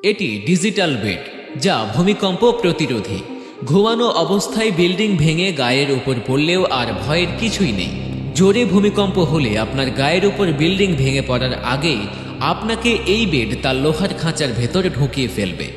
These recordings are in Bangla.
এটি ডিজিটাল বেড, যা ভূমিকম্প প্রতিরোধী। ঘুমানো অবস্থায় বিল্ডিং ভেঙে গায়ের উপর পড়লেও আর ভয়ের কিছুই নেই। জোরে ভূমিকম্প হলে আপনার গায়ের উপর বিল্ডিং ভেঙে পড়ার আগেই আপনাকে এই বেড তার লোহার খাঁচার ভেতরে ঢুকিয়ে ফেলবে,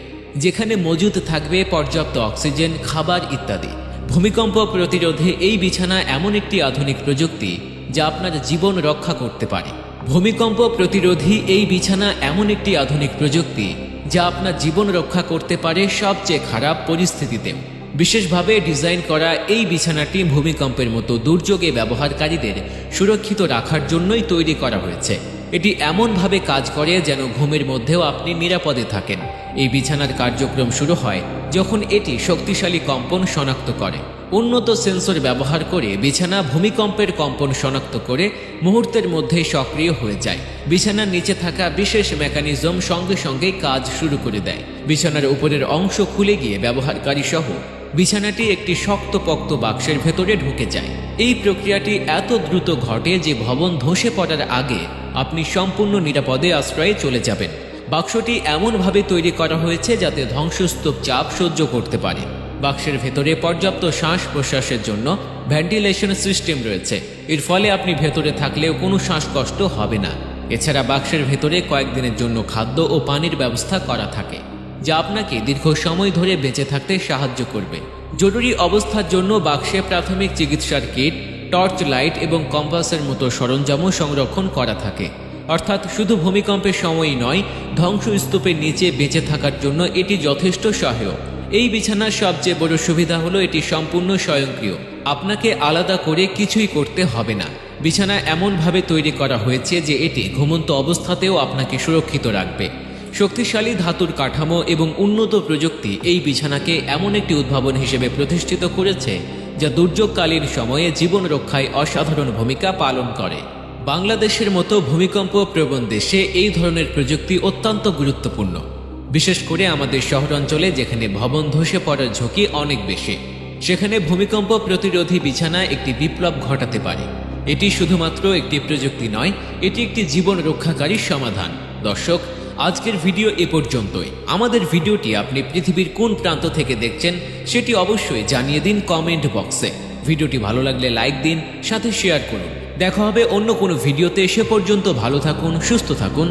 যেখানে মজুদ থাকবে পর্যাপ্ত অক্সিজেন, খাবার ইত্যাদি। ভূমিকম্প প্রতিরোধে এই বিছানা এমন একটি আধুনিক প্রযুক্তি যা আপনার জীবন রক্ষা করতে পারে। ভূমিকম্প প্রতিরোধী এই বিছানা এমন একটি আধুনিক প্রযুক্তি যা আপনার জীবন রক্ষা করতে পারে সবচেয়ে খারাপ পরিস্থিতিতেও। বিশেষভাবে ডিজাইন করা এই বিছানাটি ভূমিকম্পের মতো দুর্যোগে ব্যবহারকারীদের সুরক্ষিত রাখার জন্যই তৈরি করা হয়েছে। এটি এমনভাবে কাজ করে যেন ঘুমের মধ্যেও আপনি নিরাপদে থাকেন। এই বিছানার কার্যক্রম শুরু হয় যখন এটি শক্তিশালী কম্পন শনাক্ত করে। উন্নত সেন্সর ব্যবহার করে বিছানা ভূমিকম্পের কম্পন শনাক্ত করে মুহূর্তের মধ্যে সক্রিয় হয়ে যায়। বিছানার নিচে থাকা বিশেষ মেকানিজম সঙ্গে সঙ্গে কাজ শুরু করে দেয়। বিছানার উপরের অংশ খুলে গিয়ে ব্যবহারকারী সহ বিছানাটি একটি শক্তপোক্ত বাক্সের ভেতরে ঢুকে যায়। এই প্রক্রিয়াটি এত দ্রুত ঘটে যে ভবন ধসে পড়ার আগে আপনি সম্পূর্ণ নিরাপদে আশ্রয়ে চলে যাবেন। বাক্সটি এমনভাবে তৈরি করা হয়েছে যাতে ধ্বংসস্তূপ চাপ সহ্য করতে পারে। বাক্সের ভেতরে পর্যাপ্ত শ্বাস প্রশ্বাসের জন্য ভেন্টিলেশন সিস্টেম রয়েছে। এর ফলে আপনি ভেতরে থাকলেও কোনো শ্বাসকষ্ট হবে না। এছাড়া বাক্সের ভেতরে কয়েকদিনের জন্য খাদ্য ও পানির ব্যবস্থা করা থাকে, যা আপনাকে দীর্ঘ সময় ধরে বেঁচে থাকতে সাহায্য করবে। জরুরি অবস্থার জন্য বাক্সে প্রাথমিক চিকিৎসার কিট, টর্চ লাইট এবং কম্পাসের মতো সরঞ্জামও সংরক্ষণ করা থাকে। অর্থাৎ শুধু ভূমিকম্পের সময়ই নয়, ধ্বংসস্তূপের নিচে বেঁচে থাকার জন্য এটি যথেষ্ট সহায়ক। এই বিছানার সবচেয়ে বড় সুবিধা হলো এটি সম্পূর্ণ স্বয়ংক্রিয়। আপনাকে আলাদা করে কিছুই করতে হবে না। বিছানা এমনভাবে তৈরি করা হয়েছে যে এটি ঘুমন্ত অবস্থাতেও আপনাকে সুরক্ষিত রাখবে। শক্তিশালী ধাতুর কাঠামো এবং উন্নত প্রযুক্তি এই বিছানাকে এমন একটি উদ্ভাবন হিসেবে প্রতিষ্ঠিত করেছে যা দুর্যোগকালীন সময়ে জীবন রক্ষায় অসাধারণ ভূমিকা পালন করে। বাংলাদেশের মতো ভূমিকম্প প্রবণ দেশে এই ধরনের প্রযুক্তি অত্যন্ত গুরুত্বপূর্ণ, বিশেষ করে আমাদের শহরাঞ্চলে যেখানে ভবন ধসে পড়ার ঝুঁকি অনেক বেশি। সেখানে ভূমিকম্প প্রতিরোধী বিছানা একটি বিপ্লব ঘটাতে পারে। এটি শুধুমাত্র একটি প্রযুক্তি নয়, এটি একটি জীবন রক্ষাকারী সমাধান। দর্শক, আজকের ভিডিও এ পর্যন্তই। আমাদের ভিডিওটি আপনি পৃথিবীর কোন প্রান্ত থেকে দেখছেন সেটি অবশ্যই জানিয়ে দিন কমেন্ট বক্সে। ভিডিওটি ভালো লাগলে লাইক দিন, সাথে শেয়ার করুন। দেখা হবে অন্য কোনো ভিডিওতে। সে পর্যন্ত ভালো থাকুন, সুস্থ থাকুন।